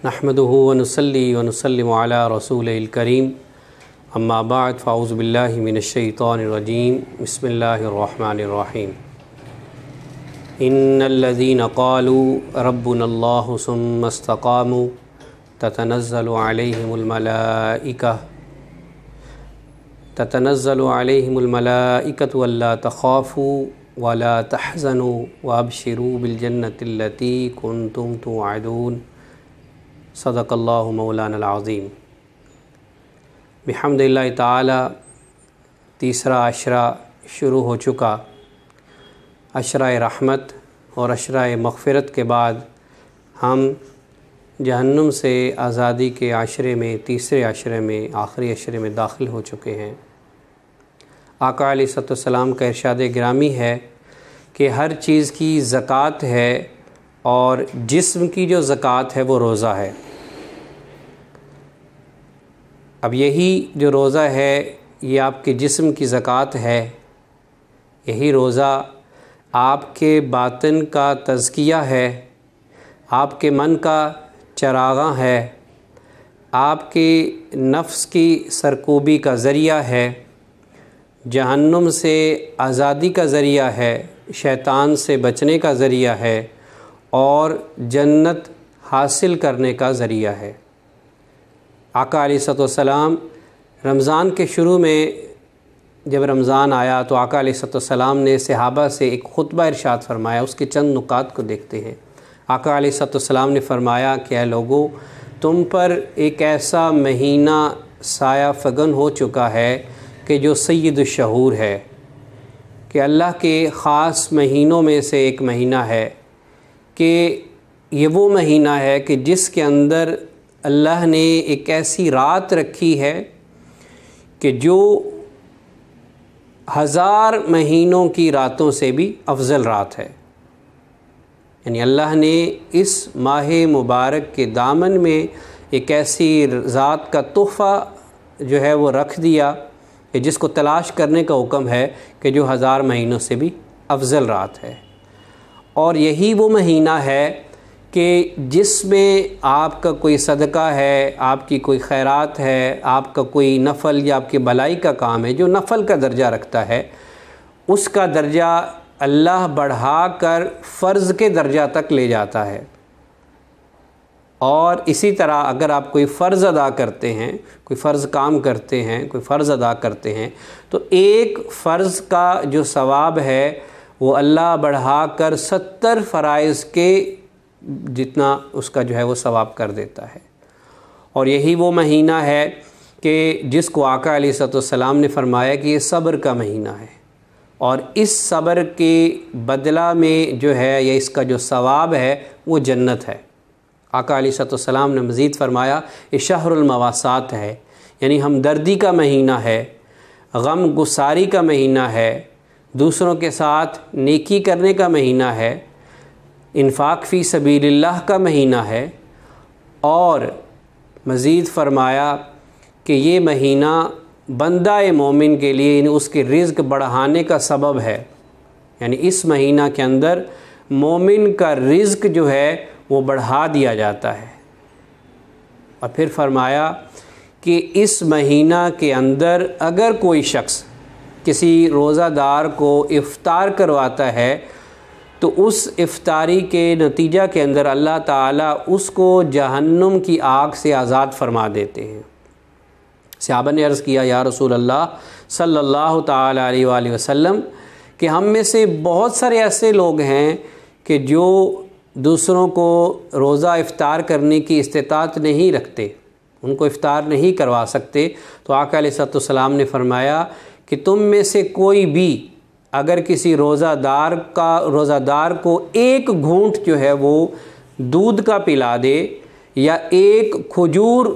نحمدہ ونصلی ونسلم علی رسولہ الکریم اما بعد فاعوذ باللہ من الشیطان الرجیم بسم اللہ الرحمن الرحیم ان الذین قالوا ربنا اللہ ثم استقاموا تتنزل علیہم الملائکۃ الا تخافوا ولا تحزنوا وابشروا بالجنۃ التی کنتم توعدون صدق اللہ مولانا العظیم۔ بحمد اللہ تعالی تیسرا عشرہ شروع ہو چکا۔ عشرہ رحمت اور عشرہ مغفرت کے بعد ہم جہنم سے آزادی کے عشرے میں تیسرے عشرے میں آخری عشرے میں داخل ہو چکے ہیں۔ آقا علیہ الصلوۃ والسلام کا ارشاد گرامی ہے کہ ہر چیز کی زکوٰۃ ہے اور جسم کی جو زکوٰۃ ہے وہ روزہ ہے۔ اب یہی جو روزہ ہے یہ آپ کے جسم کی زکوٰۃ ہے۔ یہی روزہ آپ کے باطن کا تزکیہ ہے، آپ کے من کا چراغاں ہے، آپ کے نفس کی سرکوبی کا ذریعہ ہے، جہنم سے آزادی کا ذریعہ ہے، شیطان سے بچنے کا ذریعہ ہے اور جنت حاصل کرنے کا ذریعہ ہے۔ آقا علیہ الصلوۃ والسلام رمضان کے شروع میں جب رمضان آیا تو آقا علیہ الصلوۃ والسلام نے صحابہ سے ایک خطبہ ارشاد فرمایا۔ اس کے چند نکات کو دیکھتے ہیں۔ آقا علیہ الصلوۃ والسلام نے فرمایا کہ اے لوگو، تم پر ایک ایسا مہینہ سایہ فگن ہو چکا ہے کہ جو سید الشہور ہے، کہ اللہ کے خاص مہینوں میں سے ایک مہینہ ہے، کہ یہ وہ مہینہ ہے کہ جس کے اندر اللہ نے ایک ایسی رات رکھی ہے کہ جو 1000 مہینوں کی راتوں سے بھی افضل رات ہے۔ یعنی اللہ نے اس ماہ مبارک کے دامن میں ایک ایسی ذات کا تحفہ جو ہے وہ رکھ دیا کہ جس کو تلاش کرنے کا حکم ہے کہ جو 1000 مہینوں سے بھی افضل رات ہے۔ اور یہی وہ مہینہ ہے کہ جس میں آپ کا کوئی صدقہ ہے، آپ کی کوئی خیرات ہے، آپ کا کوئی نفل یا آپ کی بھلائی کا کام ہے جو نفل کا درجہ رکھتا ہے، اس کا درجہ اللہ بڑھا کر فرض کے درجہ تک لے جاتا ہے۔ اور اسی طرح اگر آپ کوئی فرض ادا کرتے ہیں، کوئی فرض کام کرتے ہیں، کوئی فرض ادا کرتے ہیں، تو ایک فرض کا جو ثواب ہے وہ اللہ بڑھا کر 70 فرائض کے جتنا اس کا جو ہے وہ ثواب کر دیتا ہے۔ اور یہی وہ مہینہ ہے کہ جس کو آقا علیہ الصلوۃ والسلام نے فرمایا کہ یہ صبر کا مہینہ ہے، اور اس صبر کے بدلہ میں جو ہے یا اس کا جو ثواب ہے وہ جنت ہے۔ آقا علیہ الصلوۃ والسلام نے مزید فرمایا یہ شہر المواسات ہے، یعنی ہمدردی کا مہینہ ہے، غم گساری کا مہینہ ہے، دوسروں کے ساتھ نیکی کرنے کا مہینہ ہے، انفاق فی سبیل اللہ کا مہینہ ہے۔ اور مزید فرمایا کہ یہ مہینہ بندہ مومن کے لیے یعنی اس کے رزق بڑھانے کا سبب ہے، یعنی اس مہینہ کے اندر مومن کا رزق جو ہے وہ بڑھا دیا جاتا ہے۔ اور پھر فرمایا کہ اس مہینہ کے اندر اگر کوئی شخص کسی روزہ دار کو افطار کرواتا ہے تو اس افطاری کے نتیجہ کے اندر اللہ تعالیٰ اس کو جہنم کی آگ سے آزاد فرما دیتے ہیں۔ صحابہ نے عرض کیا یا رسول اللہ صلی اللہ تعالیٰ علیہ وآلہ وسلم کہ ہم میں سے بہت سارے ایسے لوگ ہیں کہ جو دوسروں کو روزہ افطار کرنے کی استطاعت نہیں رکھتے، ان کو افطار نہیں کروا سکتے۔ تو آقا علیہ الصلوۃ والسلام نے فرمایا کہ تم میں سے کوئی بھی اگر کسی روزہ دار کو ایک گھونٹ جو ہے وہ دودھ کا پلا دے یا ایک کھجور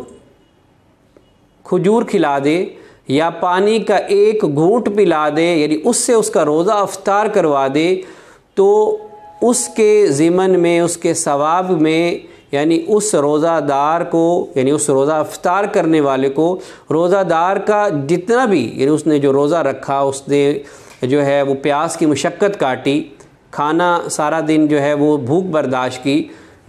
کھلا دے یا پانی کا ایک گھونٹ پلا دے، یعنی اس سے اس کا روزہ افطار کروا دے، تو اس کے ضمن میں اس کے ثواب میں یعنی اس روزہ دار کو یعنی اس روزہ افطار کرنے والے کو روزہ دار کا جتنا بھی یعنی اس نے جو روزہ رکھا، اس نے جو ہے وہ پیاس کی مشقت کاٹی، کھانا سارا دن جو ہے وہ بھوک برداشت کی،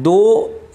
2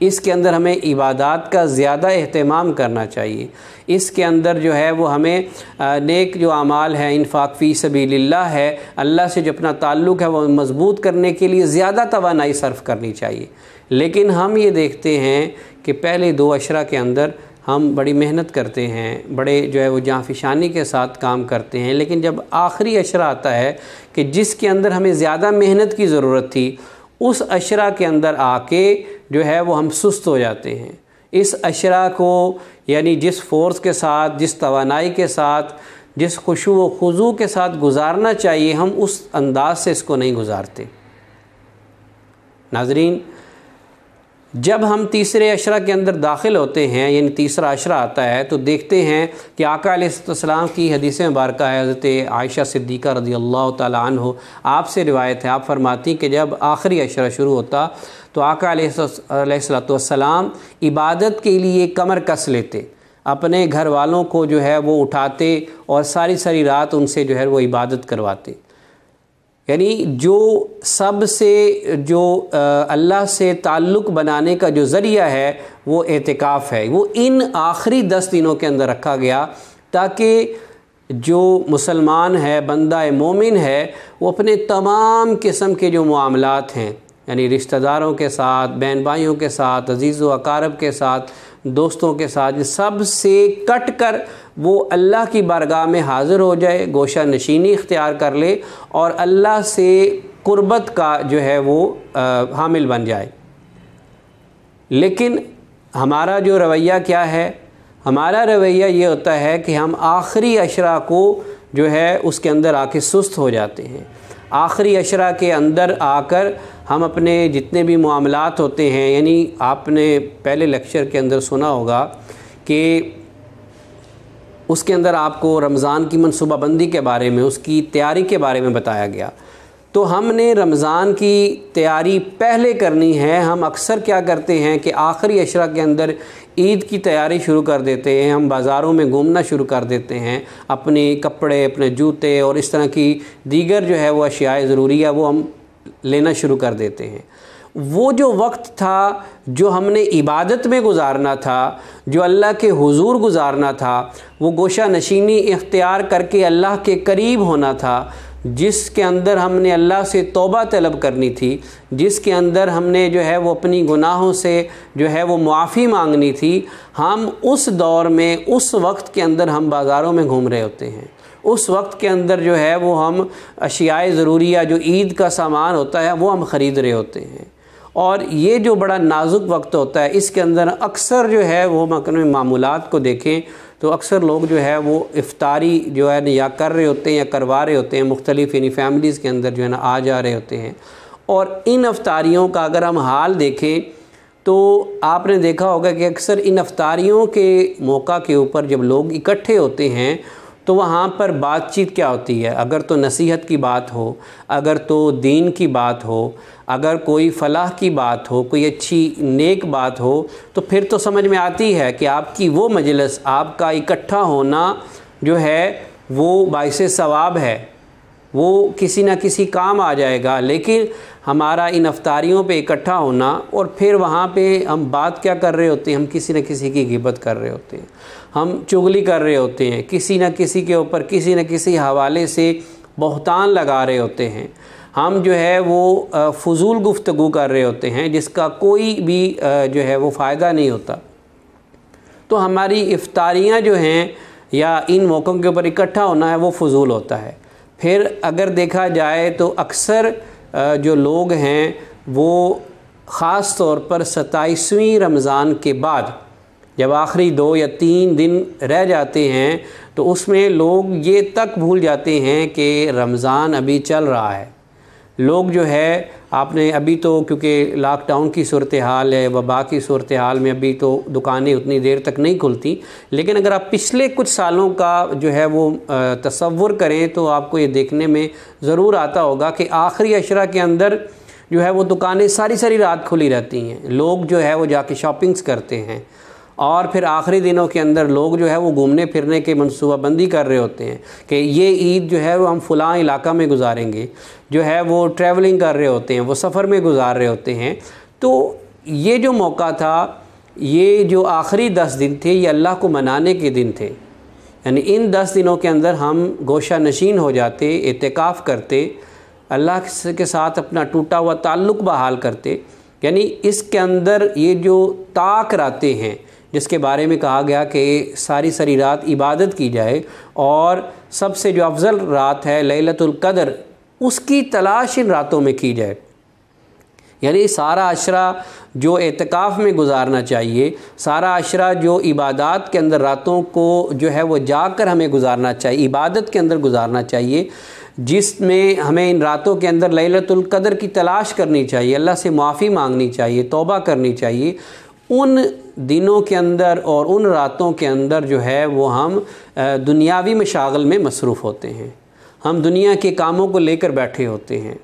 اس کے اندر ہمیں عبادات کا زیادہ اہتمام کرنا چاہیے، اس کے اندر جو ہے وہ ہمیں نیک جو اعمال ہیں، انفاق فی سبیل اللہ ہے، اللہ سے جو اپنا تعلق ہے وہ مضبوط کرنے کے لیے زیادہ توانائی صرف کرنی چاہیے۔ لیکن ہم یہ دیکھتے ہیں کہ پہلے 2 عشرہ کے اندر ہم بڑی محنت کرتے ہیں، بڑے جو ہے وہ جانفشانی کے ساتھ کام کرتے ہیں، لیکن جب آخری عشرہ آتا ہے کہ جس کے اندر ہمیں زیادہ محنت کی ضرورت تھی، اس عشرہ کے اندر آ کے جو ہے وہ ہم سست ہو جاتے ہیں۔ اس عشرہ کو یعنی جس فورس کے ساتھ، جس توانائی کے ساتھ، جس خشوع و خضوع کے ساتھ گزارنا چاہیے، ہم اس انداز سے اس کو نہیں گزارتے۔ ناظرین، جب ہم تیسرے عشرہ کے اندر داخل ہوتے ہیں، یعنی تیسرا عشرہ آتا ہے، تو دیکھتے ہیں کہ آقا علیہ السلام کی حدیث مبارکہ ہے، حضرت عائشہ صدیقہ رضی اللہ تعالی عنہ، آپ سے روایت ہے، آپ فرماتی کہ جب آخری عشرہ شروع ہوتا تو آقا علیہ السلام عبادت کے لیے کمر کس لیتے، اپنے گھر والوں کو جو ہے وہ اٹھاتے اور ساری رات ان سے جو ہے وہ عبادت کرواتے۔ یعنی جو سب سے جو اللہ سے تعلق بنانے کا جو ذریعہ ہے وہ اعتکاف ہے، وہ ان آخری 10 دنوں کے اندر رکھا گیا تاکہ جو مسلمان ہے، بندہ مومن ہے، وہ اپنے تمام قسم کے جو معاملات ہیں، یعنی رشتہ داروں کے ساتھ، بہن بھائیوں کے ساتھ، عزیز و اقارب کے ساتھ، دوستوں کے ساتھ، سب سے کٹ کر وہ اللہ کی بارگاہ میں حاضر ہو جائے، گوشہ نشینی اختیار کر لے اور اللہ سے قربت کا جو ہے وہ حامل بن جائے۔ لیکن ہمارا جو رویہ کیا ہے؟ ہمارا رویہ یہ ہوتا ہے کہ ہم آخری عشرہ کو جو ہے اس کے اندر آ کے سست ہو جاتے ہیں۔ آخری عشرہ کے اندر آ کر ہم اپنے جتنے بھی معاملات ہوتے ہیں، یعنی آپ نے پہلے لیکچر کے اندر سنا ہوگا کہ اس کے اندر آپ کو رمضان کی منصوبہ بندی کے بارے میں، اس کی تیاری کے بارے میں بتایا گیا۔ تو ہم نے رمضان کی تیاری پہلے کرنی ہے۔ ہم اکثر کیا کرتے ہیں کہ آخری عشرہ کے اندر عید کی تیاری شروع کر دیتے ہیں، ہم بازاروں میں گھومنا شروع کر دیتے ہیں، اپنے کپڑے، اپنے جوتے اور اس طرح کی دیگر جو ہے وہ اشیاء ضروریہ وہ ہم لینا شروع کر دیتے ہیں۔ وہ جو وقت تھا جو ہم نے عبادت میں گزارنا تھا، جو اللہ کے حضور گزارنا تھا، وہ گوشہ نشینی اختیار کر کے اللہ کے قریب ہونا تھا، جس کے اندر ہم نے اللہ سے توبہ طلب کرنی تھی، جس کے اندر ہم نے جو ہے وہ اپنی گناہوں سے جو ہے وہ معافی مانگنی تھی، ہم اس دور میں، اس وقت کے اندر ہم بازاروں میں گھوم رہے ہوتے ہیں۔ اس وقت کے اندر جو ہے وہ ہم اشیاء ضروریہ جو عید کا سامان ہوتا ہے وہ ہم خرید رہے ہوتے ہیں۔ اور یہ جو بڑا نازک وقت ہوتا ہے، اس کے اندر اکثر جو ہے وہ معمولات کو دیکھیں تو اکثر لوگ جو ہے وہ افطاری جو ہے یا کر رہے ہوتے ہیں یا کروا رہے ہوتے ہیں، مختلف یعنی فیملیز کے اندر جو ہے نا آ جا رہے ہوتے ہیں۔ اور ان افطاریوں کا اگر ہم حال دیکھیں تو آپ نے دیکھا ہوگا کہ اکثر ان افطاریوں کے موقع کے اوپر جب لوگ اکٹھے ہوتے ہیں تو وہاں پر بات چیت کیا ہوتی ہے؟ اگر تو نصیحت کی بات ہو، اگر تو دین کی بات ہو، اگر کوئی فلاح کی بات ہو، کوئی اچھی نیک بات ہو، تو پھر تو سمجھ میں آتی ہے کہ آپ کی وہ مجلس، آپ کا اکٹھا ہونا جو ہے وہ باعث ثواب ہے، وہ کسی نہ کسی کام آ جائے گا۔ لیکن ہمارا ان افطاریوں پہ اکٹھا ہونا اور پھر وہاں پہ ہم بات کیا کر رہے ہوتے ہیں؟ ہم کسی نہ کسی کی غیبت کر رہے ہوتے ہیں، ہم چغلی کر رہے ہوتے ہیں، کسی نہ کسی کے اوپر کسی نہ کسی حوالے سے بہتان لگا رہے ہوتے ہیں، ہم جو ہے وہ فضول گفتگو کر رہے ہوتے ہیں جس کا کوئی بھی جو ہے وہ فائدہ نہیں ہوتا۔ تو ہماری افطاریاں جو ہیں یا ان موقعوں کے اوپر اکٹھا ہونا ہے وہ فضول ہوتا ہے۔ پھر اگر دیکھا جائے تو اکثر جو لوگ ہیں وہ خاص طور پر 27ویں رمضان کے بعد جب آخری 2 یا 3 دن رہ جاتے ہیں تو اس میں لوگ یہ تک بھول جاتے ہیں کہ رمضان ابھی چل رہا ہے۔ لوگ جو ہے آپ نے ابھی تو کیونکہ لاک ڈاؤن کی صورتحال ہے، وبا کی صورتحال میں ابھی تو دکانیں اتنی دیر تک نہیں کھلتی، لیکن اگر آپ پچھلے کچھ سالوں کا جو ہے وہ تصور کریں تو آپ کو یہ دیکھنے میں ضرور آتا ہوگا کہ آخری عشرہ کے اندر جو ہے وہ دکانیں ساری رات کھلی رہتی ہیں، لوگ جو ہے وہ جا کے شاپنگز کرتے ہیں، اور پھر آخری دنوں کے اندر لوگ جو ہے وہ گھومنے پھرنے کے منصوبہ بندی کر رہے ہوتے ہیں کہ یہ عید جو ہے وہ ہم فلاں علاقہ میں گزاریں گے، جو ہے وہ ٹریولنگ کر رہے ہوتے ہیں، وہ سفر میں گزار رہے ہوتے ہیں۔ تو یہ جو موقع تھا، یہ جو آخری 10 دن تھے، یہ اللہ کو منانے کے دن تھے، یعنی ان 10 دنوں کے اندر ہم گوشہ نشین ہو جاتے، اعتکاف کرتے، اللہ کے ساتھ اپنا ٹوٹا ہوا تعلق بحال کرتے۔ یعنی اس کے اندر یہ جو طاق راتیں ہیں جس کے بارے میں کہا گیا کہ ساری ساری رات عبادت کی جائے، اور سب سے جو افضل رات ہے لیلۃ القدر، اس کی تلاش ان راتوں میں کی جائے۔ یعنی سارا عشرہ جو اعتکاف میں گزارنا چاہیے، سارا عشرہ جو عبادات کے اندر راتوں کو جو ہے وہ جا کر ہمیں گزارنا چاہیے، عبادت کے اندر گزارنا چاہیے، جس میں ہمیں ان راتوں کے اندر لیلۃ القدر کی تلاش کرنی چاہیے، اللہ سے معافی مانگنی چاہیے، توبہ کرنی چاہیے۔ ان دنوں کے اندر اور ان راتوں کے اندر جو ہے وہ ہم دنیاوی مشاغل میں مصروف ہوتے ہیں، ہم دنیا کے کاموں کو لے کر بیٹھے ہوتے ہیں۔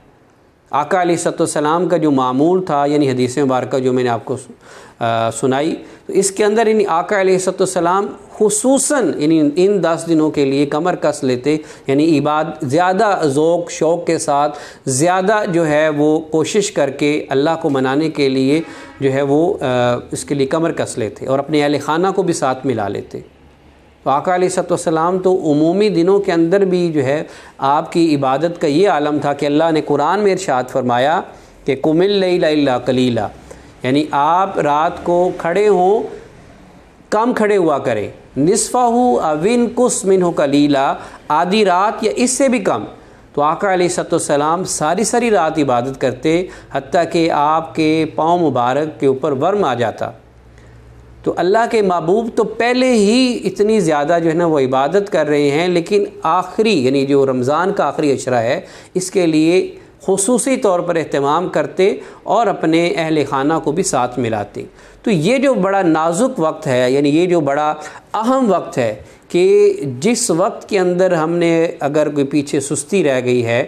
آقا علیہ الصلوۃ والسلام کا جو معمول تھا، یعنی حدیث مبارکہ جو میں نے آپ کو سنائی، تو اس کے اندر یعنی آقا علیہ الصلوۃ والسلام خصوصاً یعنی ان 10 دنوں کے لیے کمر کس لیتے، یعنی زیادہ ذوق شوق کے ساتھ، زیادہ جو ہے وہ کوشش کر کے اللہ کو منانے کے لیے جو ہے وہ اس کے لیے کمر کس لیتے، اور اپنے اہل خانہ کو بھی ساتھ ملا لیتے۔ تو آقا علیہ الصلوۃ والسلام تو عمومی دنوں کے اندر بھی جو ہے آپ کی عبادت کا یہ عالم تھا کہ اللہ نے قرآن میں ارشاد فرمایا کہ قم اللیل الا قلیلا، یعنی آپ رات کو کھڑے ہوں، کم کھڑے ہوا کریں، نصفہ او انقص منہ قلیلا، آدھی رات یا اس سے بھی کم۔ تو آقا علیہ الصلوۃ والسلام ساری ساری رات عبادت کرتے، حتیٰ کہ آپ کے پاؤں مبارک کے اوپر ورم آ جاتا۔ تو اللہ کے محبوب تو پہلے ہی اتنی زیادہ جو ہے نا وہ عبادت کر رہے ہیں، لیکن آخری یعنی جو رمضان کا آخری عشرہ ہے اس کے لیے خصوصی طور پر اہتمام کرتے اور اپنے اہل خانہ کو بھی ساتھ ملاتے۔ تو یہ جو بڑا نازک وقت ہے، یعنی یہ جو بڑا اہم وقت ہے کہ جس وقت کے اندر ہم نے اگر کوئی پیچھے سستی رہ گئی ہے،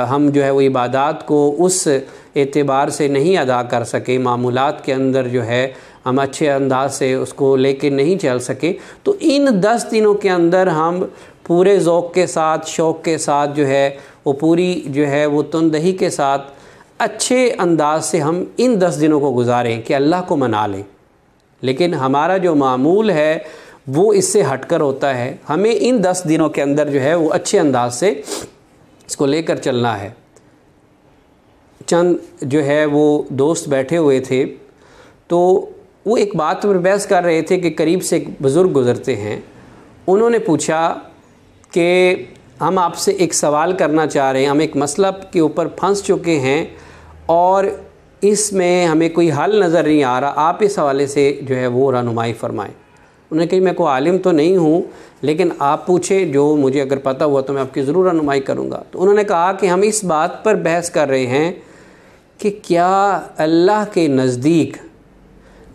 ہم جو ہے وہ عبادات کو اس اعتبار سے نہیں ادا کر سکے، معمولات کے اندر جو ہے ہم اچھے انداز سے اس کو لے کے نہیں چل سکے، تو ان 10 دنوں کے اندر ہم پورے ذوق کے ساتھ، شوق کے ساتھ جو ہے وہ پوری جو ہے وہ تندہی کے ساتھ اچھے انداز سے ہم ان 10 دنوں کو گزاریں کہ اللہ کو منا لیں۔ لیکن ہمارا جو معمول ہے وہ اس سے ہٹ کر ہوتا ہے، ہمیں ان 10 دنوں کے اندر جو ہے وہ اچھے انداز سے اس کو لے کر چلنا ہے۔ چند جو ہے وہ دوست بیٹھے ہوئے تھے، تو وہ ایک بات پر بحث کر رہے تھے کہ قریب سے ایک بزرگ گزرتے ہیں، انہوں نے پوچھا کہ ہم آپ سے ایک سوال کرنا چاہ رہے ہیں، ہم ایک مسئلہ کے اوپر پھنس چکے ہیں اور اس میں ہمیں کوئی حل نظر نہیں آ رہا، آپ اس حوالے سے جو ہے وہ رہنمائی فرمائیں۔ انہوں نے کہا میں کوئی عالم تو نہیں ہوں، لیکن آپ پوچھیں، جو مجھے اگر پتہ ہوا تو میں آپ کی ضرور رہنمائی کروں گا۔ تو انہوں نے کہا کہ ہم اس بات پر بحث کر رہے ہیں کہ کیا اللہ کے نزدیک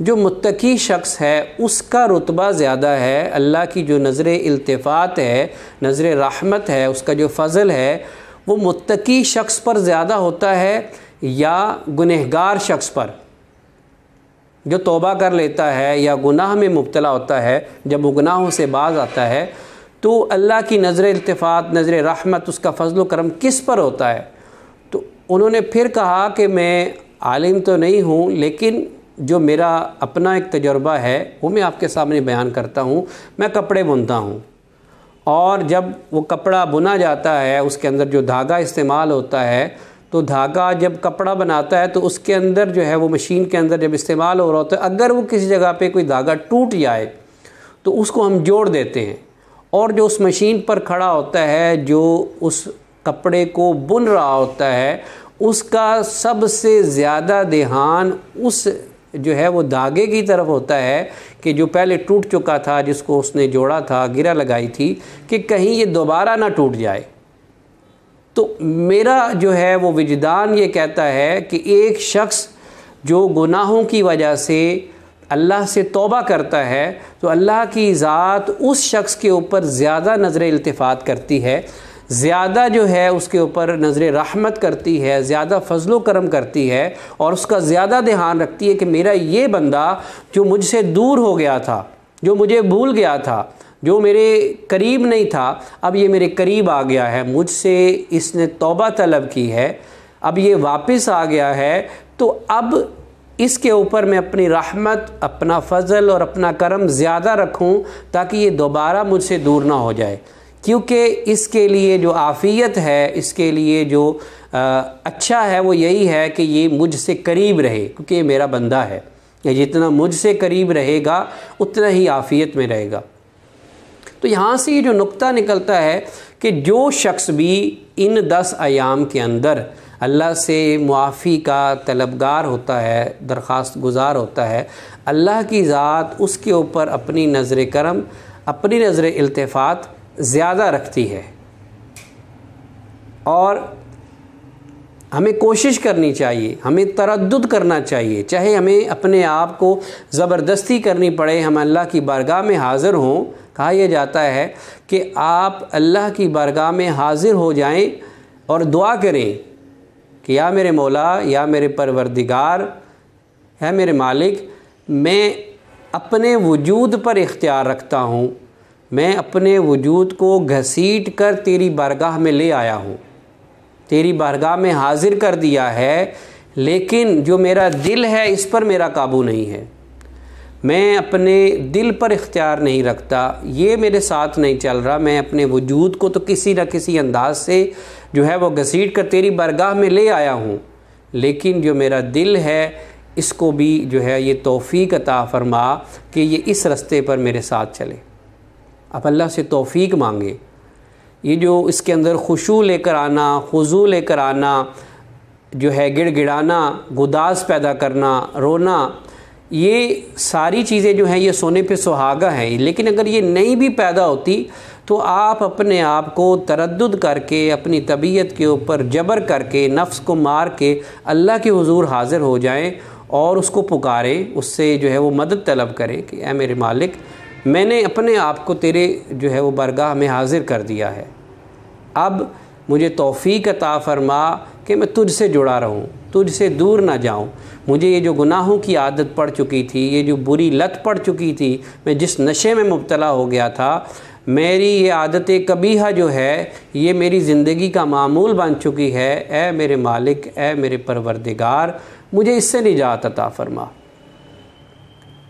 جو متقی شخص ہے اس کا رتبہ زیادہ ہے، اللہ کی جو نظر التفات ہے، نظر رحمت ہے، اس کا جو فضل ہے وہ متقی شخص پر زیادہ ہوتا ہے یا گنہگار شخص پر؟ جو توبہ کر لیتا ہے یا گناہ میں مبتلا ہوتا ہے، جب وہ گناہوں سے باز آتا ہے تو اللہ کی نظر التفات، نظر رحمت، اس کا فضل و کرم کس پر ہوتا ہے؟ تو انہوں نے پھر کہا کہ میں عالم تو نہیں ہوں، لیکن جو میرا اپنا ایک تجربہ ہے وہ میں آپ کے سامنے بیان کرتا ہوں۔ میں کپڑے بنتا ہوں، اور جب وہ کپڑا بنا جاتا ہے اس کے اندر جو دھاگا استعمال ہوتا ہے، تو دھاگا جب کپڑا بناتا ہے تو اس کے اندر جو ہے وہ مشین کے اندر جب استعمال ہو رہا ہوتا ہے، اگر وہ کسی جگہ پہ کوئی دھاگا ٹوٹ جائے تو اس کو ہم جوڑ دیتے ہیں، اور جو اس مشین پر کھڑا ہوتا ہے، جو اس کپڑے کو بن رہا ہوتا ہے، اس کا سب سے زیادہ دھیان اس جو ہے وہ دھاگے کی طرف ہوتا ہے کہ جو پہلے ٹوٹ چکا تھا، جس کو اس نے جوڑا تھا، گرہ لگائی تھی، کہ کہیں یہ دوبارہ نہ ٹوٹ جائے۔ تو میرا جو ہے وہ وجدان یہ کہتا ہے کہ ایک شخص جو گناہوں کی وجہ سے اللہ سے توبہ کرتا ہے تو اللہ کی ذات اس شخص کے اوپر زیادہ نظر التفات کرتی ہے، زیادہ جو ہے اس کے اوپر نظر رحمت کرتی ہے، زیادہ فضل و کرم کرتی ہے، اور اس کا زیادہ دھیان رکھتی ہے کہ میرا یہ بندہ جو مجھ سے دور ہو گیا تھا، جو مجھے بھول گیا تھا، جو میرے قریب نہیں تھا، اب یہ میرے قریب آ گیا ہے، مجھ سے اس نے توبہ طلب کی ہے، اب یہ واپس آ گیا ہے، تو اب اس کے اوپر میں اپنی رحمت، اپنا فضل اور اپنا کرم زیادہ رکھوں تاکہ یہ دوبارہ مجھ سے دور نہ ہو جائے، کیونکہ اس کے لیے جو عافیت ہے، اس کے لیے جو اچھا ہے وہ یہی ہے کہ یہ مجھ سے قریب رہے، کیونکہ یہ میرا بندہ ہے، یہ جتنا مجھ سے قریب رہے گا اتنا ہی عافیت میں رہے گا۔ تو یہاں سے یہ جو نقطہ نکلتا ہے کہ جو شخص بھی ان 10 ایام کے اندر اللہ سے معافی کا طلبگار ہوتا ہے، درخواست گزار ہوتا ہے، اللہ کی ذات اس کے اوپر اپنی نظر کرم، اپنی نظر التفات زیادہ رکھتی ہے۔ اور ہمیں کوشش کرنی چاہیے، ہمیں تردد کرنا چاہیے، چاہے ہمیں اپنے آپ کو زبردستی کرنی پڑے، ہم اللہ کی بارگاہ میں حاضر ہوں۔ کہا یہ جاتا ہے کہ آپ اللہ کی بارگاہ میں حاضر ہو جائیں اور دعا کریں کہ یا میرے مولا، یا میرے پروردگار، یا میرے مالک، میں اپنے وجود پر اختیار رکھتا ہوں، میں اپنے وجود کو گھسیٹ کر تیری بارگاہ میں لے آیا ہوں، تیری بارگاہ میں حاضر کر دیا ہے، لیکن جو میرا دل ہے اس پر میرا قابو نہیں ہے، میں اپنے دل پر اختیار نہیں رکھتا، یہ میرے ساتھ نہیں چل رہا، میں اپنے وجود کو تو کسی نہ کسی انداز سے جو ہے وہ گھسیٹ کر تیری بارگاہ میں لے آیا ہوں، لیکن جو میرا دل ہے اس کو بھی جو ہے یہ توفیق عطا فرما کہ یہ اس رستے پر میرے ساتھ چلے۔ اب اللہ سے توفیق مانگے، یہ جو اس کے اندر خشوع لے کر آنا، خضوع لے کر آنا، جو ہے گڑ گڑانا، گداز پیدا کرنا، رونا، یہ ساری چیزیں جو ہیں یہ سونے پہ سہاگا ہیں، لیکن اگر یہ نہیں بھی پیدا ہوتی تو آپ اپنے آپ کو تردد کر کے، اپنی طبیعت کے اوپر جبر کر کے، نفس کو مار کے اللہ کے حضور حاضر ہو جائیں اور اس کو پکاریں، اس سے جو ہے وہ مدد طلب کریں کہ اے میرے مالک، میں نے اپنے آپ کو تیرے جو ہے وہ بارگاہ میں حاضر کر دیا ہے، اب مجھے توفیق عطا فرما کہ میں تجھ سے جڑا رہوں، تجھ سے دور نہ جاؤں، مجھے یہ جو گناہوں کی عادت پڑ چکی تھی، یہ جو بری لت پڑ چکی تھی، میں جس نشے میں مبتلا ہو گیا تھا، میری یہ عادت قبیحہ جو ہے یہ میری زندگی کا معمول بن چکی ہے، اے میرے مالک، اے میرے پروردگار، مجھے اس سے نجات عطا فرما،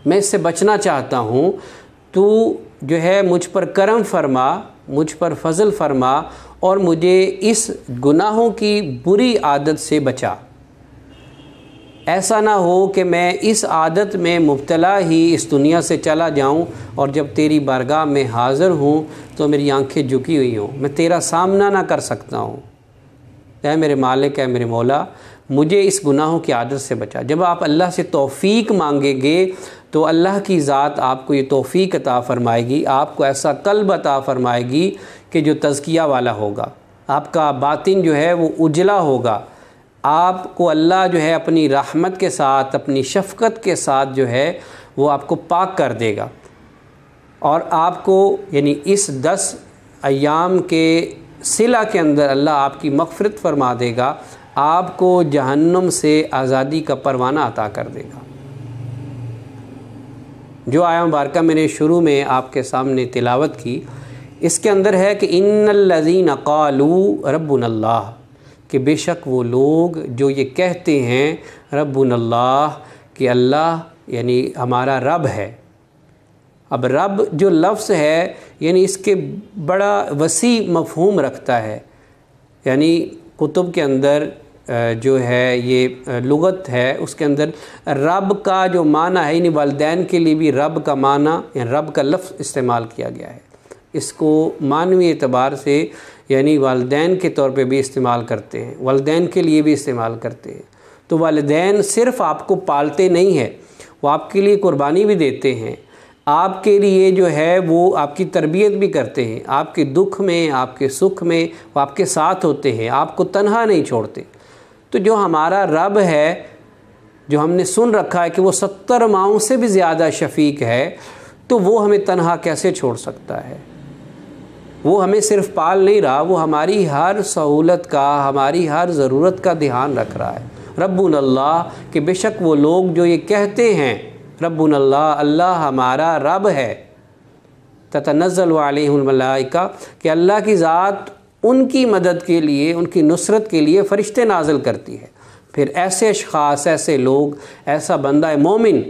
میں اس سے بچنا چاہتا ہوں، تو جو ہے مجھ پر کرم فرما، مجھ پر فضل فرما اور مجھے اس گناہوں کی بری عادت سے بچا، ایسا نہ ہو کہ میں اس عادت میں مبتلا ہی اس دنیا سے چلا جاؤں اور جب تیری بارگاہ میں حاضر ہوں تو میری آنکھیں جھکی ہوئی ہوں، میں تیرا سامنا نہ کر سکتا ہوں، اے میرے مالک، اے میرے مولا، مجھے اس گناہوں کی عادت سے بچا۔ جب آپ اللہ سے توفیق مانگیں گے تو اللہ کی ذات آپ کو یہ توفیق عطا فرمائے گی، آپ کو ایسا قلب عطا فرمائے گی کہ جو تزکیہ والا ہوگا، آپ کا باطن جو ہے وہ اجلا ہوگا، آپ کو اللہ جو ہے اپنی رحمت کے ساتھ، اپنی شفقت کے ساتھ جو ہے وہ آپ کو پاک کر دے گا، اور آپ کو یعنی اس 10 ایام کے صلہ کے اندر اللہ آپ کی مغفرت فرما دے گا، آپ کو جہنم سے آزادی کا پروانہ عطا کر دے گا۔ جو آیہ مبارکہ میں نے شروع میں آپ کے سامنے تلاوت کی، اس کے اندر ہے کہ ان الذین قالوا ربنا اللہ، کہ بے شک وہ لوگ جو یہ کہتے ہیں ربنا اللہ، کہ اللہ یعنی ہمارا رب ہے۔ اب رب جو لفظ ہے یعنی اس کے بڑا وسیع مفہوم رکھتا ہے، یعنی کتب کے اندر جو ہے یہ لغت ہے، اس کے اندر رب کا جو معنی ہے، یعنی والدین کے لیے بھی رب کا معنی یعنی رب کا لفظ استعمال کیا گیا ہے، اس کو معنوی اعتبار سے یعنی والدین کے طور پہ بھی استعمال کرتے ہیں، والدین کے لیے بھی استعمال کرتے ہیں۔ تو والدین صرف آپ کو پالتے نہیں ہیں، وہ آپ کے لیے قربانی بھی دیتے ہیں، آپ کے لیے جو ہے وہ آپ کی تربیت بھی کرتے ہیں، آپ کے دکھ میں، آپ کے سکھ میں وہ آپ کے ساتھ ہوتے ہیں، آپ کو تنہا نہیں چھوڑتے۔ تو جو ہمارا رب ہے، جو ہم نے سن رکھا ہے کہ وہ 70 ماؤں سے بھی زیادہ شفیق ہے، تو وہ ہمیں تنہا کیسے چھوڑ سکتا ہے؟ وہ ہمیں صرف پال نہیں رہا، وہ ہماری ہر سہولت کا، ہماری ہر ضرورت کا دھیان رکھ رہا ہے۔ ربنا اللہ، کہ بے شک وہ لوگ جو یہ کہتے ہیں ربنا اللہ، اللہ ہمارا رب ہے، تتنزل علیہم الملائکہ، کہ اللہ کی ذات ان کی مدد کے لیے، ان کی نصرت کے لیے فرشتے نازل کرتی ہے۔ پھر ایسے اشخاص، ایسے لوگ، ایسا بندہ مومن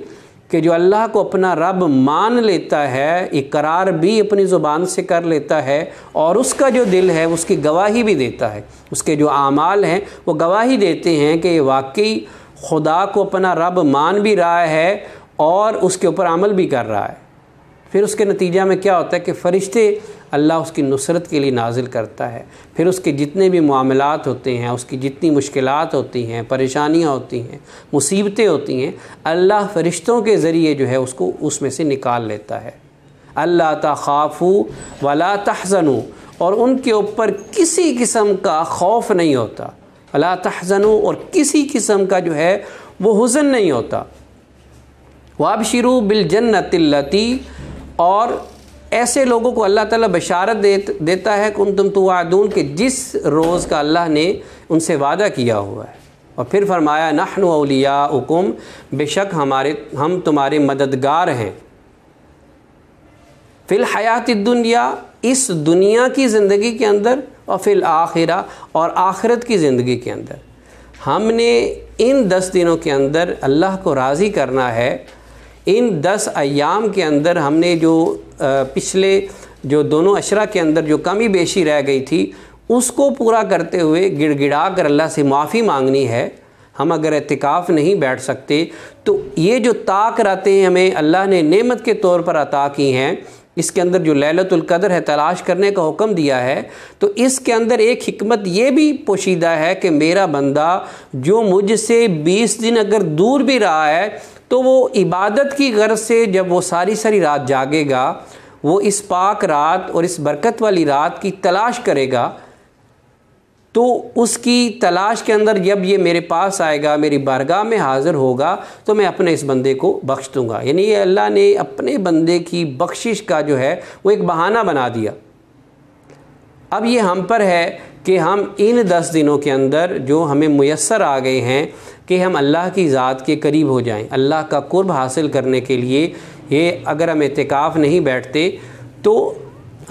کہ جو اللہ کو اپنا رب مان لیتا ہے، اقرار بھی اپنی زبان سے کر لیتا ہے، اور اس کا جو دل ہے اس کی گواہی بھی دیتا ہے، اس کے جو اعمال ہیں وہ گواہی دیتے ہیں کہ یہ واقعی خدا کو اپنا رب مان بھی رہا ہے اور اس کے اوپر عمل بھی کر رہا ہے۔ پھر اس کے نتیجہ میں کیا ہوتا ہے کہ فرشتے اللہ اس کی نصرت کے لیے نازل کرتا ہے، پھر اس کے جتنے بھی معاملات ہوتے ہیں، اس کی جتنی مشکلات ہوتی ہیں، پریشانیاں ہوتی ہیں، مصیبتیں ہوتی ہیں، اللہ فرشتوں کے ذریعے جو ہے اس کو اس میں سے نکال لیتا ہے۔ اللہ تخافوا ولا تحزنوا، اور ان کے اوپر کسی قسم کا خوف نہیں ہوتا، ولا تحزنوا، اور کسی قسم کا جو ہے وہ حزن نہیں ہوتا۔ وابشروا بالجنۃ التی، اور ایسے لوگوں کو اللہ تعالیٰ بشارت دیتا ہے کنتم توعدون، کہ جس روز کا اللہ نے ان سے وعدہ کیا ہوا ہے۔ اور پھر فرمایا نحن اولیاؤکم، بے شک ہم تمہارے مددگار ہیں، فی الحیات الدنیا، اس دنیا کی زندگی کے اندر، اور فی الآخرہ، اور آخرت کی زندگی کے اندر۔ ہم نے ان 10 دنوں کے اندر اللہ کو راضی کرنا ہے۔ ان 10 ایام کے اندر ہم نے جو پچھلے جو دونوں عشرہ کے اندر جو کمی بیشی رہ گئی تھی اس کو پورا کرتے ہوئے گڑ گڑا کر اللہ سے معافی مانگنی ہے۔ ہم اگر اعتکاف نہیں بیٹھ سکتے تو یہ جو طاق راتیں ہمیں اللہ نے نعمت کے طور پر عطا کی ہیں، اس کے اندر جو لیلۃ القدر ہے تلاش کرنے کا حکم دیا ہے، تو اس کے اندر ایک حکمت یہ بھی پوشیدہ ہے کہ میرا بندہ جو مجھ سے 20 دن اگر دور بھی رہا ہے تو وہ عبادت کی غرض سے جب وہ ساری رات جاگے گا، وہ اس پاک رات اور اس برکت والی رات کی تلاش کرے گا، تو اس کی تلاش کے اندر جب یہ میرے پاس آئے گا، میری بارگاہ میں حاضر ہوگا، تو میں اپنے اس بندے کو بخش دوں گا۔ یعنی یہ اللہ نے اپنے بندے کی بخشش کا جو ہے وہ ایک بہانہ بنا دیا۔ اب یہ ہم پر ہے کہ ہم ان 10 دنوں کے اندر جو ہمیں میسر آ گئے ہیں کہ ہم اللہ کی ذات کے قریب ہو جائیں، اللہ کا قرب حاصل کرنے کے لیے یہ اگر ہم اعتکاف نہیں بیٹھتے تو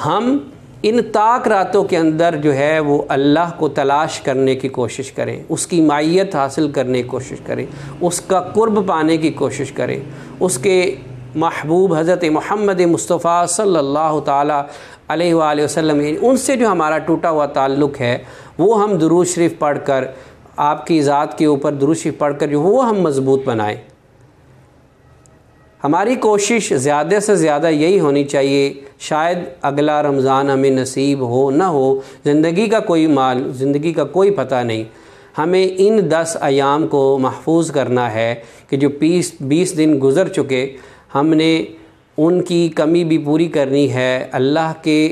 ہم ان طاق راتوں کے اندر جو ہے وہ اللہ کو تلاش کرنے کی کوشش کریں، اس کی معیت حاصل کرنے کی کوشش کریں، اس کا قرب پانے کی کوشش کریں، اس کے محبوب حضرت محمد مصطفیٰ صلی اللہ تعالیٰ علیہ وآلہ وسلم، ان سے جو ہمارا ٹوٹا ہوا تعلق ہے وہ ہم درود شریف پڑھ کر، آپ کی ذات کے اوپر درود شریف پڑھ کر جو وہ ہم مضبوط بنائیں۔ ہماری کوشش زیادہ سے زیادہ یہی ہونی چاہیے، شاید اگلا رمضان ہمیں نصیب ہو نہ ہو، زندگی کا کوئی مال، زندگی کا کوئی پتہ نہیں، ہمیں ان 10 ایام کو محفوظ کرنا ہے کہ جو 20 دن گزر چکے، ہم نے ان کی کمی بھی پوری کرنی ہے اللہ کے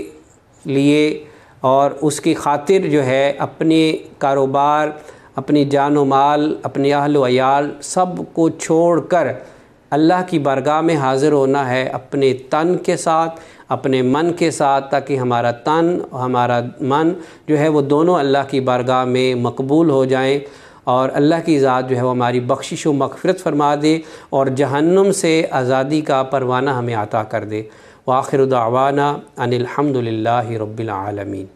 لیے، اور اس کی خاطر جو ہے اپنے کاروبار، اپنی جان و مال، اپنے اہل و عیال سب کو چھوڑ کر اللہ کی بارگاہ میں حاضر ہونا ہے، اپنے تن کے ساتھ، اپنے من کے ساتھ، تاکہ ہمارا تن اور ہمارا من جو ہے وہ دونوں اللہ کی بارگاہ میں مقبول ہو جائیں، اور اللہ کی ذات جو ہے وہ ہماری بخشش و مغفرت فرما دے اور جہنم سے آزادی کا پروانہ ہمیں عطا کر دے۔ وآخر دعوانا ان الحمد للہ رب العالمین۔